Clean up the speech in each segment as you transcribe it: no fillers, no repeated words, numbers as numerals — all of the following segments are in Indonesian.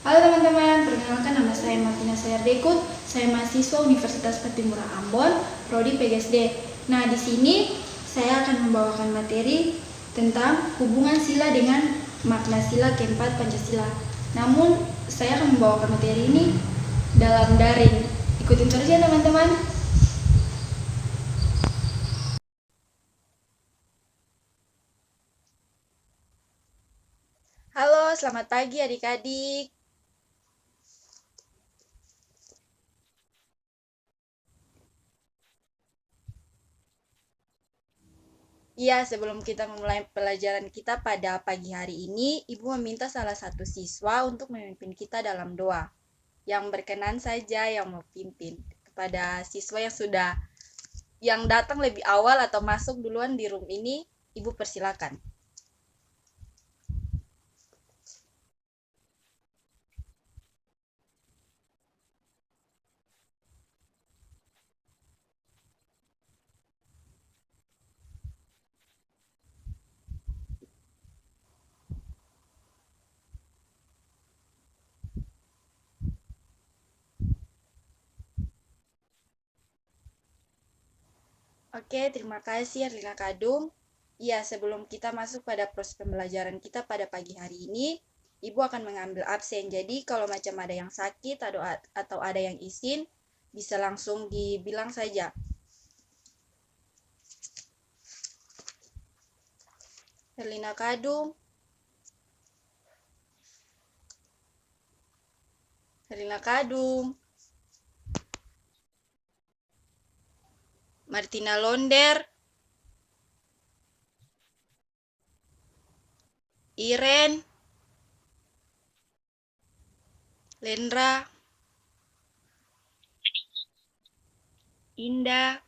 Halo teman-teman, perkenalkan nama saya Martina Sayardekut. Saya mahasiswa Universitas Patimura Ambon, Prodi PGSD. Nah, di sini saya akan membawakan materi tentang hubungan sila dengan makna sila keempat Pancasila. Namun, saya akan membawakan materi ini dalam daring. Ikutin terus ya teman-teman. Halo, selamat pagi adik-adik. Iya, sebelum kita memulai pelajaran kita pada pagi hari ini, Ibu meminta salah satu siswa untuk memimpin kita dalam doa. Yang berkenan saja yang mau pimpin. Kepada siswa yang datang lebih awal atau masuk duluan di room ini, Ibu persilakan. Oke, terima kasih Erlina Kadung. Ya, sebelum kita masuk pada proses pembelajaran kita pada pagi hari ini, Ibu akan mengambil absen. Jadi, kalau macam ada yang sakit atau ada yang izin, bisa langsung dibilang saja. Erlina Kadung, Erlina Kadung, Martina Londer, Iren, Lendra, Indah,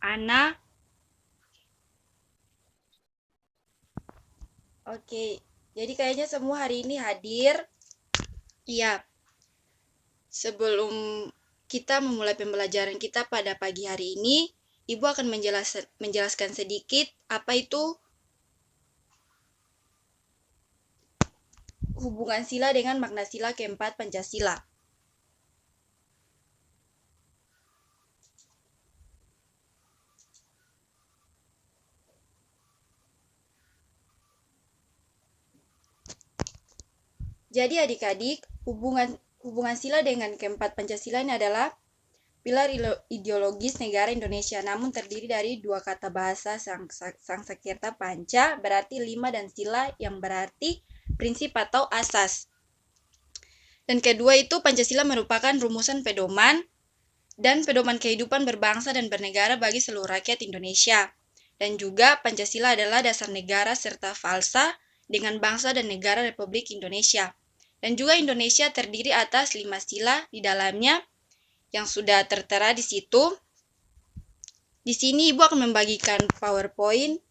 Ana. Oke, jadi kayaknya semua hari ini hadir. Iya, sebelum kita memulai pembelajaran kita pada pagi hari ini, Ibu akan menjelaskan sedikit apa itu hubungan sila dengan makna sila keempat Pancasila. Jadi adik-adik, hubungan sila dengan keempat Pancasila ini adalah pilar ideologis negara Indonesia, namun terdiri dari dua kata bahasa Sanskerta Panca, berarti lima, dan sila yang berarti prinsip atau asas. Dan kedua itu Pancasila merupakan rumusan pedoman dan pedoman kehidupan berbangsa dan bernegara bagi seluruh rakyat Indonesia. Dan juga Pancasila adalah dasar negara serta falsa dengan bangsa dan negara Republik Indonesia. Dan juga Indonesia terdiri atas 5 sila di dalamnya yang sudah tertera di situ. Di sini Ibu akan membagikan PowerPoint.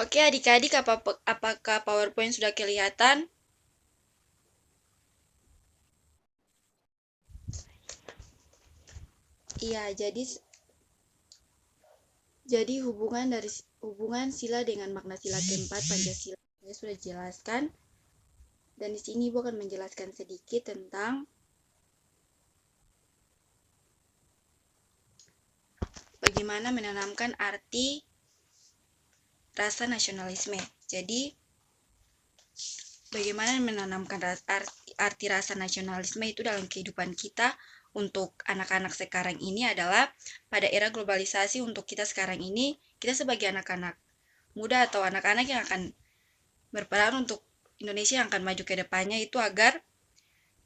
Oke adik-adik, apakah PowerPoint sudah kelihatan? Iya, jadi hubungan sila dengan makna sila keempat Pancasila saya sudah jelaskan. Dan di sini Ibu akan menjelaskan sedikit tentang bagaimana menanamkan arti rasa nasionalisme. Jadi, bagaimana menanamkan arti rasa nasionalisme itu dalam kehidupan kita untuk anak-anak sekarang ini adalah pada era globalisasi untuk kita sekarang ini, kita sebagai anak-anak muda atau anak-anak yang akan berperan untuk Indonesia yang akan maju ke depannya itu agar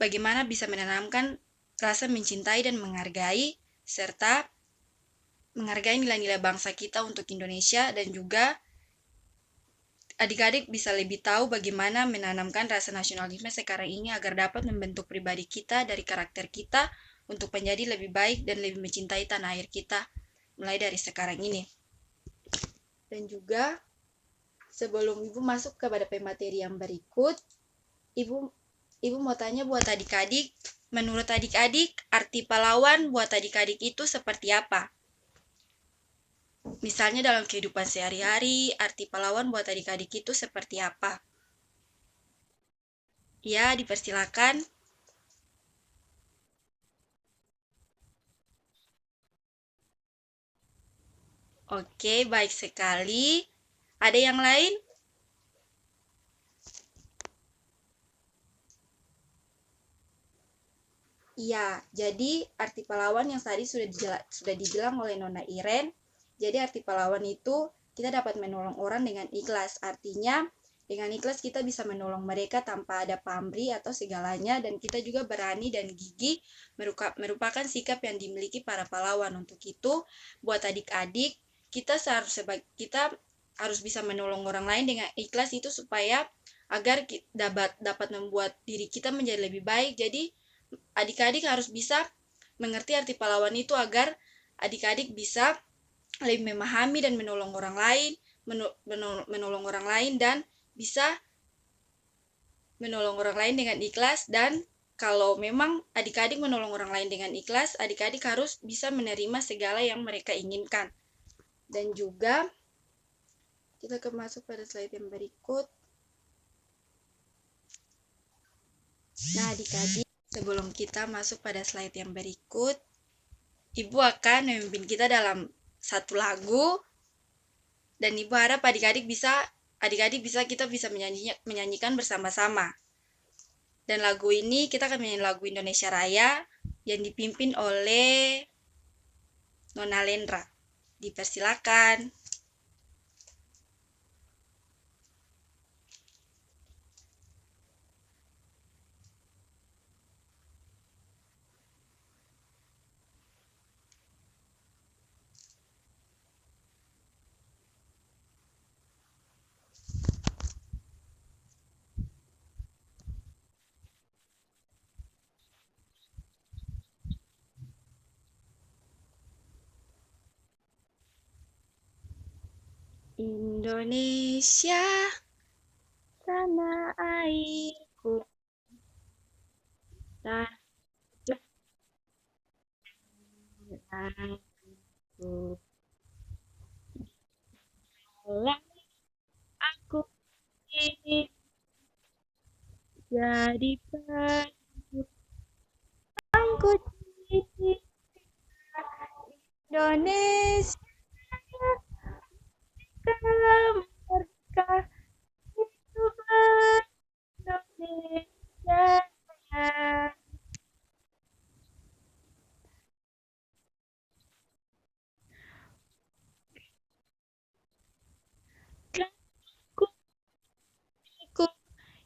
bagaimana bisa menanamkan rasa mencintai dan menghargai serta menghargai nilai-nilai bangsa kita untuk Indonesia dan juga adik-adik bisa lebih tahu bagaimana menanamkan rasa nasionalisme sekarang ini agar dapat membentuk pribadi kita dari karakter kita untuk menjadi lebih baik dan lebih mencintai tanah air kita mulai dari sekarang ini. Dan juga sebelum Ibu masuk kepada pemateri yang berikut, Ibu mau tanya buat adik-adik, menurut adik-adik arti pahlawan buat adik-adik itu seperti apa? Misalnya dalam kehidupan sehari-hari, arti pahlawan buat adik-adik itu seperti apa? Ya, dipersilakan. Oke, baik sekali. Ada yang lain? Iya, jadi arti pahlawan yang tadi sudah dibilang oleh Nona Iren. Jadi arti pahlawan itu kita dapat menolong orang dengan ikhlas. Artinya dengan ikhlas kita bisa menolong mereka tanpa ada pamrih atau segalanya dan kita juga berani dan gigih merupakan sikap yang dimiliki para pahlawan. Untuk itu, buat adik-adik, kita harus bisa menolong orang lain dengan ikhlas itu supaya agar dapat membuat diri kita menjadi lebih baik. Jadi adik-adik harus bisa mengerti arti pahlawan itu agar adik-adik bisa lebih memahami dan menolong orang lain, menolong orang lain dan bisa menolong orang lain dengan ikhlas. Dan kalau memang adik-adik menolong orang lain dengan ikhlas, adik-adik harus bisa menerima segala yang mereka inginkan. Dan juga kita akan masuk pada slide yang berikut. Nah, adik-adik, sebelum kita masuk pada slide yang berikut, Ibu akan memimpin kita dalam satu lagu dan Ibu harap adik-adik kita bisa menyanyikan bersama-sama. Dan lagu ini kita akan menyanyi lagu Indonesia Raya yang dipimpin oleh Nona Lendra. Dipersilakan. Indonesia, tanah airku, tanahku. Aku ingin jadi aku Indonesia merdeka hidup Indonesia.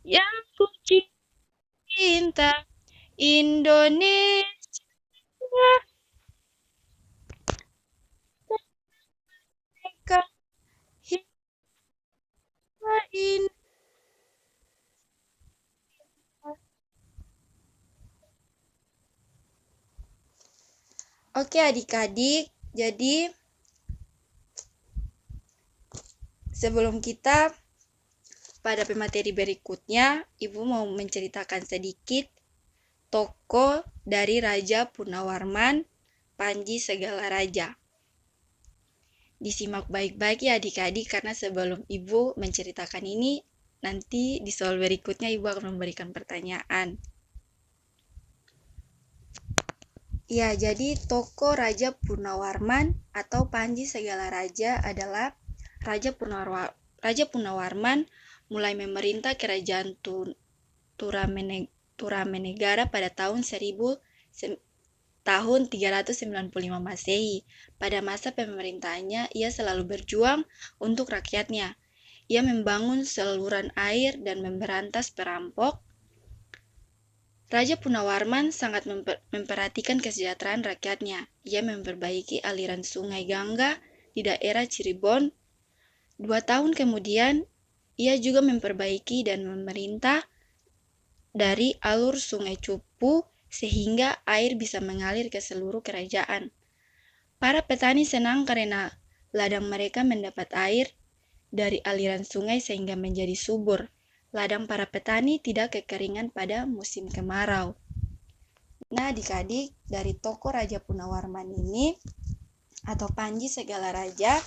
Yang ku cinta Indonesia mereka hidup. Oke adik-adik, jadi sebelum kita pada pemateri berikutnya, Ibu mau menceritakan sedikit tokoh dari Raja Purnawarman, Panji Segala Raja. Disimak baik-baik ya adik-adik, karena sebelum Ibu menceritakan ini, nanti di soal berikutnya Ibu akan memberikan pertanyaan. Ya, jadi tokoh Raja Purnawarman atau Panji Segala Raja adalah Raja Purnawarman mulai memerintah kerajaan Turamenegara pada tahun 395 Masehi. Pada masa pemerintahannya, ia selalu berjuang untuk rakyatnya. Ia membangun saluran air dan memberantas perampok. Raja Purnawarman sangat memperhatikan kesejahteraan rakyatnya. Ia memperbaiki aliran sungai Gangga di daerah Cirebon. 2 tahun kemudian, ia juga memperbaiki dan memerintah dari alur sungai Cupu sehingga air bisa mengalir ke seluruh kerajaan. Para petani senang karena ladang mereka mendapat air dari aliran sungai sehingga menjadi subur. Ladang para petani tidak kekeringan pada musim kemarau. Nah, adik-adik, dari tokoh Raja Purnawarman ini atau Panji Segala Raja,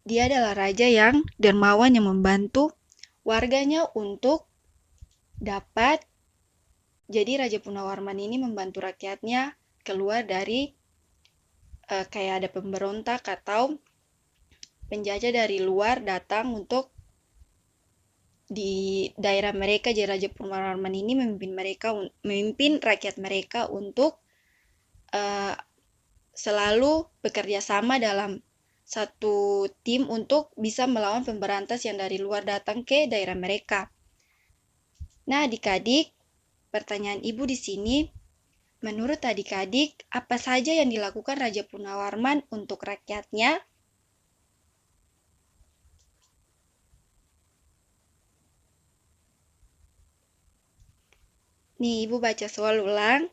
dia adalah raja yang dermawan yang membantu warganya untuk dapat. Jadi Raja Purnawarman ini membantu rakyatnya keluar dari kayak ada pemberontak atau penjajah dari luar datang untuk di daerah mereka. Jadi Raja Purnawarman ini memimpin rakyat mereka untuk selalu bekerja sama dalam satu tim untuk bisa melawan pemberantas yang dari luar datang ke daerah mereka. Nah, adik-adik, pertanyaan Ibu di sini, menurut adik-adik, apa saja yang dilakukan Raja Purnawarman untuk rakyatnya? Nih, Ibu baca soal ulang.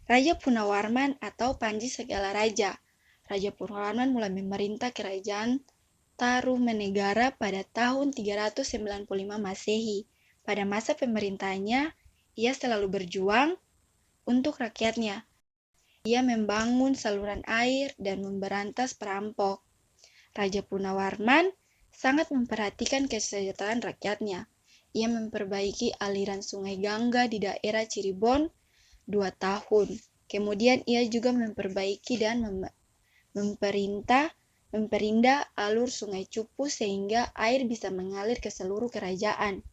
Raja Purnawarman atau Panji Segala Raja. Raja Purnawarman mulai memerintah kerajaan Tarumanegara pada tahun 395 Masehi. Pada masa pemerintahannya, ia selalu berjuang untuk rakyatnya. Ia membangun saluran air dan memberantas perampok. Raja Purnawarman sangat memperhatikan kesejahteraan rakyatnya. Ia memperbaiki aliran sungai Gangga di daerah Cirebon 2 tahun. Kemudian ia juga memperbaiki dan memperindah alur sungai Cupu sehingga air bisa mengalir ke seluruh kerajaan.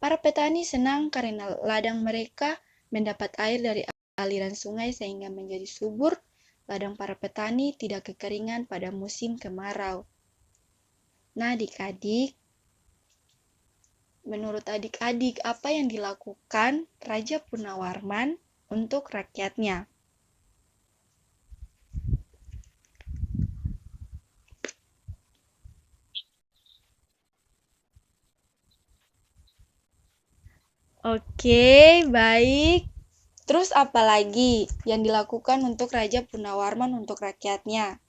Para petani senang karena ladang mereka mendapat air dari aliran sungai sehingga menjadi subur. Ladang para petani tidak kekeringan pada musim kemarau. Nah, adik-adik, menurut adik-adik apa yang dilakukan Raja Purnawarman untuk rakyatnya? Oke, baik. Terus apa lagi yang dilakukan untuk Raja Purnawarman untuk rakyatnya?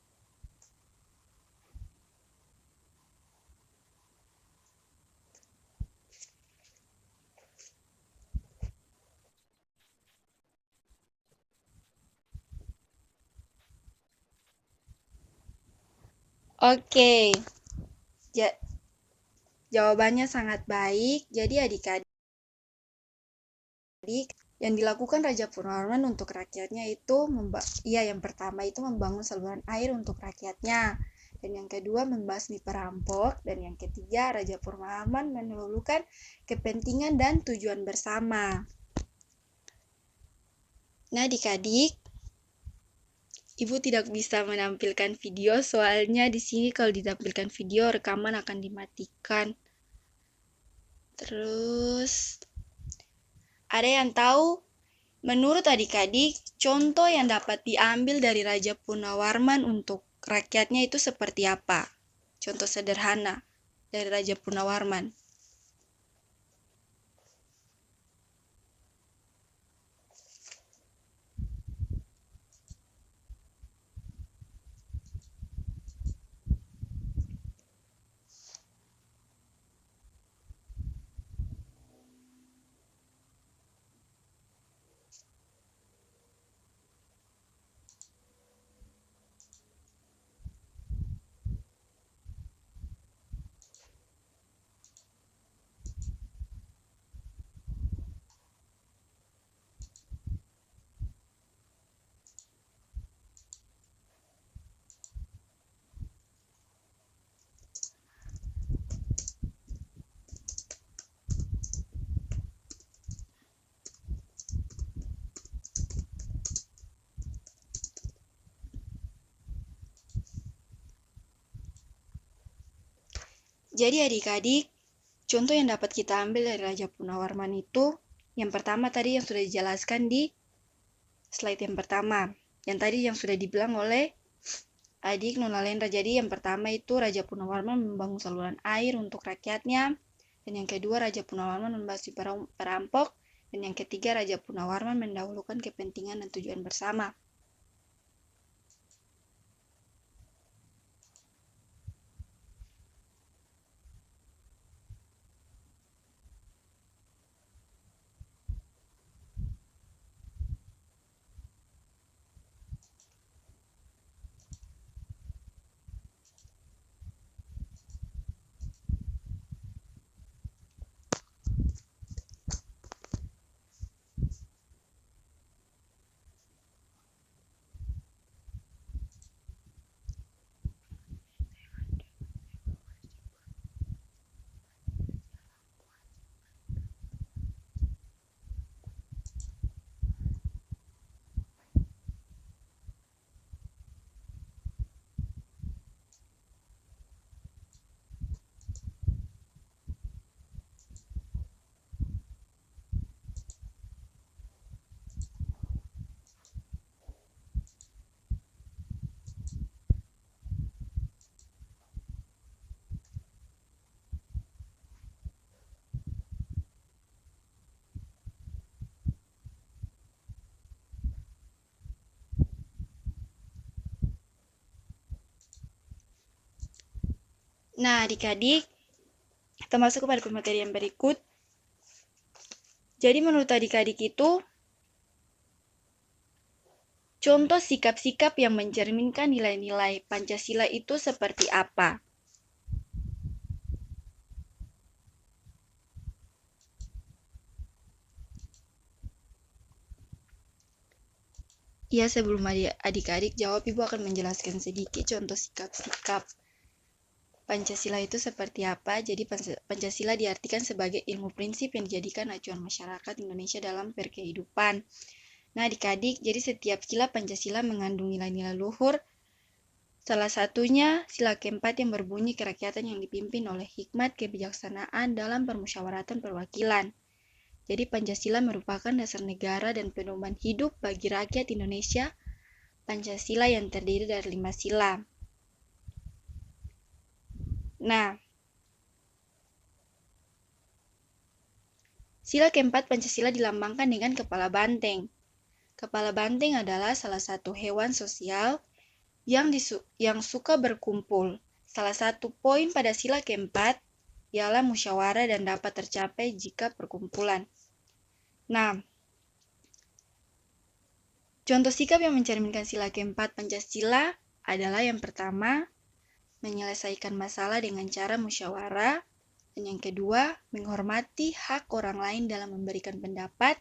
Oke, jawabannya sangat baik. Jadi adik-adik, yang dilakukan Raja Purnawarman untuk rakyatnya itu, yang pertama itu membangun saluran air untuk rakyatnya. Dan yang kedua membasmi perampok. Dan yang ketiga, Raja Purnawarman mendahulukan kepentingan dan tujuan bersama. Nah, adik-adik, Ibu tidak bisa menampilkan video soalnya di sini kalau ditampilkan video rekaman akan dimatikan. Terus ada yang tahu menurut adik-adik contoh yang dapat diambil dari Raja Purnawarman untuk rakyatnya itu seperti apa? Contoh sederhana dari Raja Purnawarman. Jadi adik-adik, contoh yang dapat kita ambil dari Raja Punawarman itu, yang pertama tadi yang sudah dijelaskan di slide yang pertama. Yang tadi yang sudah dibilang oleh adik Nunalendra. Jadi yang pertama itu Raja Punawarman membangun saluran air untuk rakyatnya. Dan yang kedua Raja Punawarman membasmi perampok. Dan yang ketiga Raja Punawarman mendahulukan kepentingan dan tujuan bersama. Nah, adik-adik, kita masuk kepada pemateri yang berikut. Jadi menurut adik-adik itu, contoh sikap-sikap yang mencerminkan nilai-nilai Pancasila itu seperti apa? Ya, sebelum adik-adik jawab, Ibu akan menjelaskan sedikit contoh sikap-sikap Pancasila itu seperti apa. Jadi Pancasila diartikan sebagai ilmu prinsip yang dijadikan acuan masyarakat Indonesia dalam berkehidupan. Nah, adik-adik, jadi setiap sila Pancasila mengandung nilai-nilai luhur. Salah satunya sila keempat yang berbunyi kerakyatan yang dipimpin oleh hikmat kebijaksanaan dalam permusyawaratan perwakilan. Jadi Pancasila merupakan dasar negara dan pedoman hidup bagi rakyat Indonesia. Pancasila yang terdiri dari 5 sila. Nah, sila keempat Pancasila dilambangkan dengan kepala banteng. Kepala banteng adalah salah satu hewan sosial yang suka berkumpul. Salah satu poin pada sila keempat ialah musyawarah dan dapat tercapai jika perkumpulan. Nah, contoh sikap yang mencerminkan sila keempat Pancasila adalah yang pertama, menyelesaikan masalah dengan cara musyawarah. Dan yang kedua, menghormati hak orang lain dalam memberikan pendapat.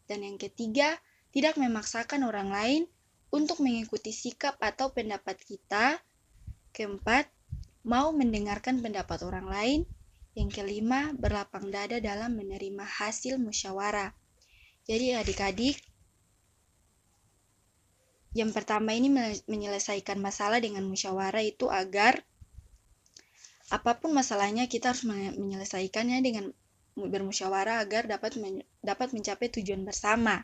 Dan yang ketiga, tidak memaksakan orang lain untuk mengikuti sikap atau pendapat kita. Keempat, mau mendengarkan pendapat orang lain. Yang kelima, berlapang dada dalam menerima hasil musyawarah. Jadi adik-adik, yang pertama ini menyelesaikan masalah dengan musyawarah itu agar apapun masalahnya kita harus menyelesaikannya dengan bermusyawarah agar dapat mencapai tujuan bersama.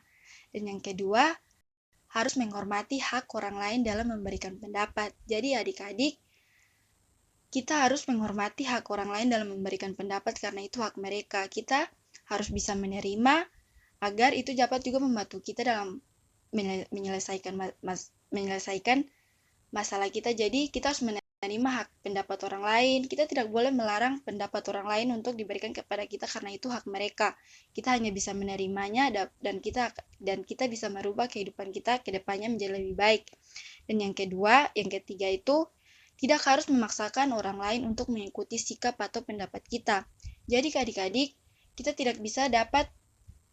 Dan yang kedua, harus menghormati hak orang lain dalam memberikan pendapat. Jadi adik-adik, kita harus menghormati hak orang lain dalam memberikan pendapat karena itu hak mereka. Kita harus bisa menerima agar itu dapat juga membantu kita dalam menyelesaikan masalah kita. Jadi kita harus menerima hak pendapat orang lain. Kita tidak boleh melarang pendapat orang lain untuk diberikan kepada kita karena itu hak mereka. Kita hanya bisa menerimanya dan kita bisa merubah kehidupan kita ke depannya menjadi lebih baik. Dan yang ketiga itu tidak harus memaksakan orang lain untuk mengikuti sikap atau pendapat kita. Jadi adik-adik, kita tidak bisa dapat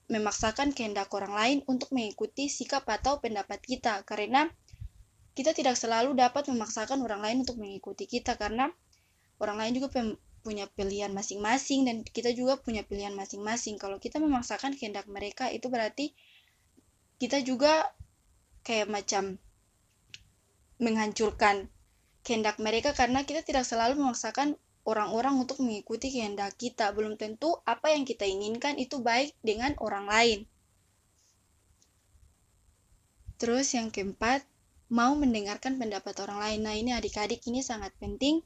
memaksakan kehendak orang lain untuk mengikuti sikap atau pendapat kita karena kita tidak selalu dapat memaksakan orang lain untuk mengikuti kita karena orang lain juga punya pilihan masing-masing dan kita juga punya pilihan masing-masing. Kalau kita memaksakan kehendak mereka itu berarti kita juga kayak macam menghancurkan kehendak mereka karena kita tidak selalu memaksakan orang-orang untuk mengikuti kehendak kita. Belum tentu apa yang kita inginkan itu baik dengan orang lain. Terus yang keempat, mau mendengarkan pendapat orang lain. Nah, ini adik-adik ini sangat penting.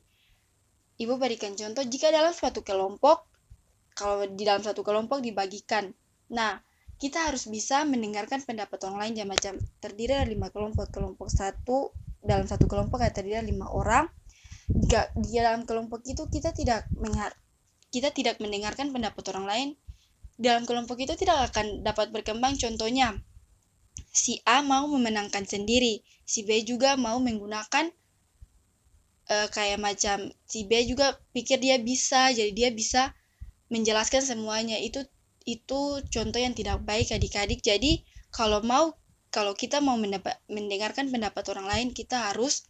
Ibu berikan contoh, jika dalam suatu kelompok, kalau di dalam satu kelompok dibagikan. Nah, kita harus bisa mendengarkan pendapat orang lain, macam terdiri dari 5 kelompok. Kelompok satu, dalam satu kelompok terdiri dari 5 orang. Jika di dalam kelompok itu kita tidak mendengarkan pendapat orang lain, dalam kelompok itu tidak akan dapat berkembang. Contohnya, si A mau memenangkan sendiri, si B juga mau menggunakan kayak macam si B juga pikir dia bisa, jadi dia bisa menjelaskan semuanya. Itu contoh yang tidak baik adik-adik. Jadi kalau kita mau mendengarkan pendapat orang lain, kita harus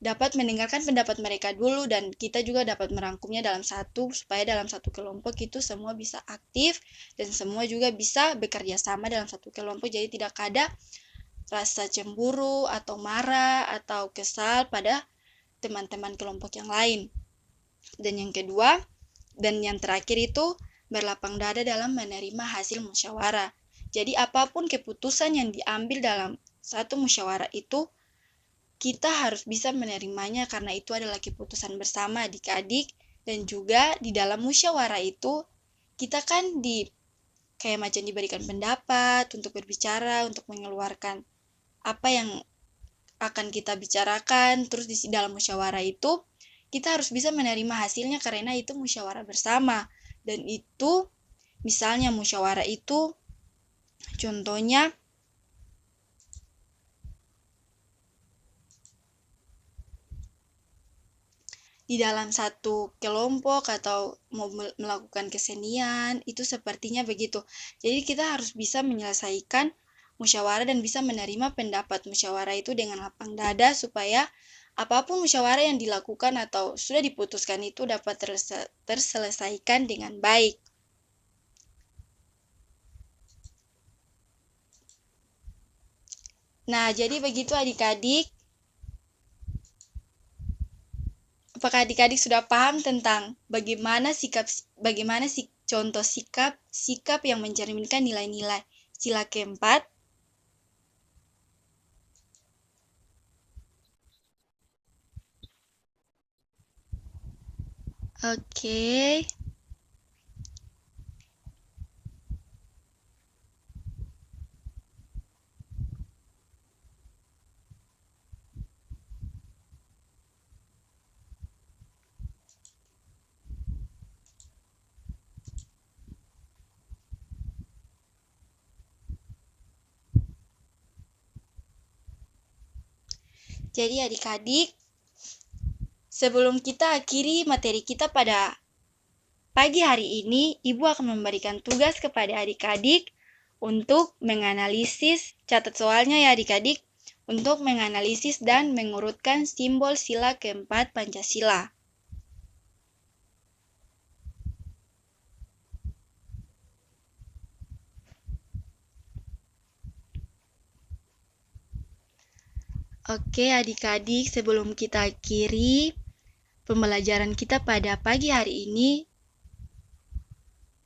dapat mendengarkan pendapat mereka dulu, dan kita juga dapat merangkumnya dalam satu, supaya dalam satu kelompok itu semua bisa aktif dan semua juga bisa bekerja sama dalam satu kelompok. Jadi tidak ada rasa cemburu atau marah atau kesal pada teman-teman kelompok yang lain. Dan yang kedua dan yang terakhir itu berlapang dada dalam menerima hasil musyawarah. Jadi apapun keputusan yang diambil dalam satu musyawarah itu, kita harus bisa menerimanya karena itu adalah keputusan bersama adik-adik. Dan juga di dalam musyawarah itu kita kan kayak macam diberikan pendapat untuk berbicara, untuk mengeluarkan apa yang akan kita bicarakan. Terus di dalam musyawarah itu kita harus bisa menerima hasilnya karena itu musyawarah bersama. Dan itu misalnya musyawarah itu contohnya di dalam satu kelompok atau mau melakukan kesenian, itu sepertinya begitu. Jadi kita harus bisa menyelesaikan musyawarah dan bisa menerima pendapat musyawarah itu dengan lapang dada, supaya apapun musyawarah yang dilakukan atau sudah diputuskan itu dapat terselesaikan dengan baik. Nah, jadi begitu adik-adik. Apakah adik-adik sudah paham tentang bagaimana contoh sikap yang mencerminkan nilai-nilai sila keempat? Oke. Jadi adik-adik, sebelum kita akhiri materi kita pada pagi hari ini, Ibu akan memberikan tugas kepada adik-adik untuk menganalisis, catat soalnya ya adik-adik, untuk menganalisis dan mengurutkan simbol sila keempat Pancasila. Oke adik-adik, sebelum kita akhiri pembelajaran kita pada pagi hari ini,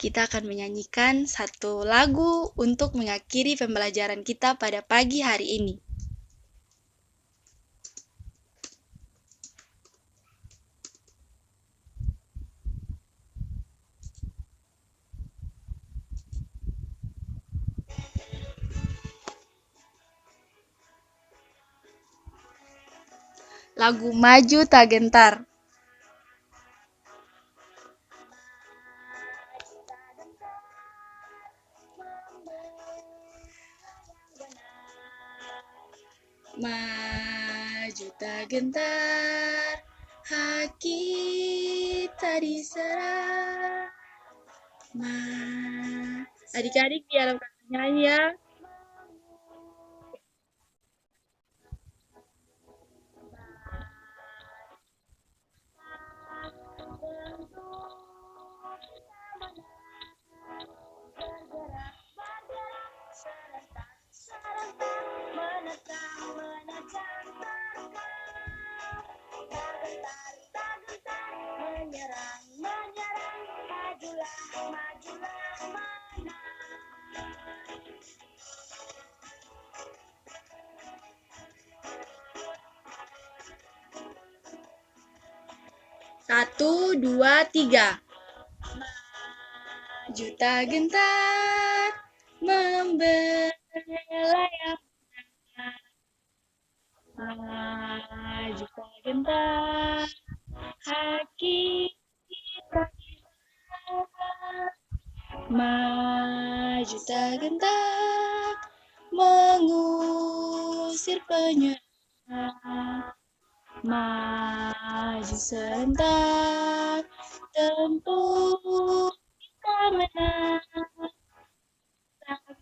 kita akan menyanyikan satu lagu untuk mengakhiri pembelajaran kita pada pagi hari ini. Lagu Maju Tak Gentar. Maju tak gentar, hak kita diserah. Adik-adik biar nyanyi ya. Satu, dua, tiga. Juta gentar membelayar. Juta gentar kaki kita. Maju tak gentar mengusir penyerang. Maju serentak tentu kita menang.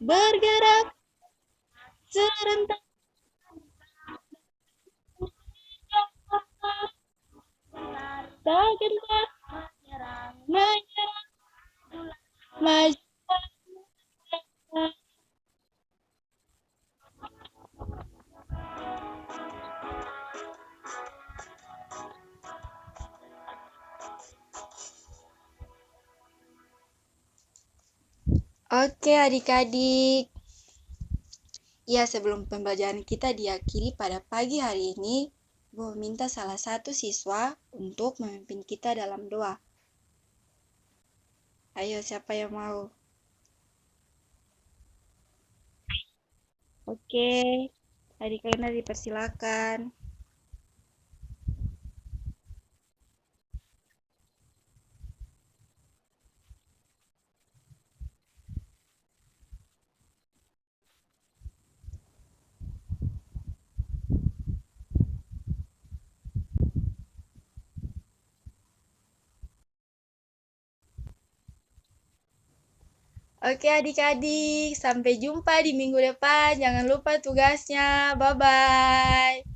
Bergerak serentak tak gentar menyerang. Maju. Oke adik-adik. Ya, sebelum pembelajaran kita diakhiri pada pagi hari ini, Ibu meminta salah satu siswa untuk memimpin kita dalam doa. Ayo, siapa yang mau? Oke, adik Lena dipersilakan. Oke adik-adik, sampai jumpa di minggu depan. Jangan lupa tugasnya. Bye-bye.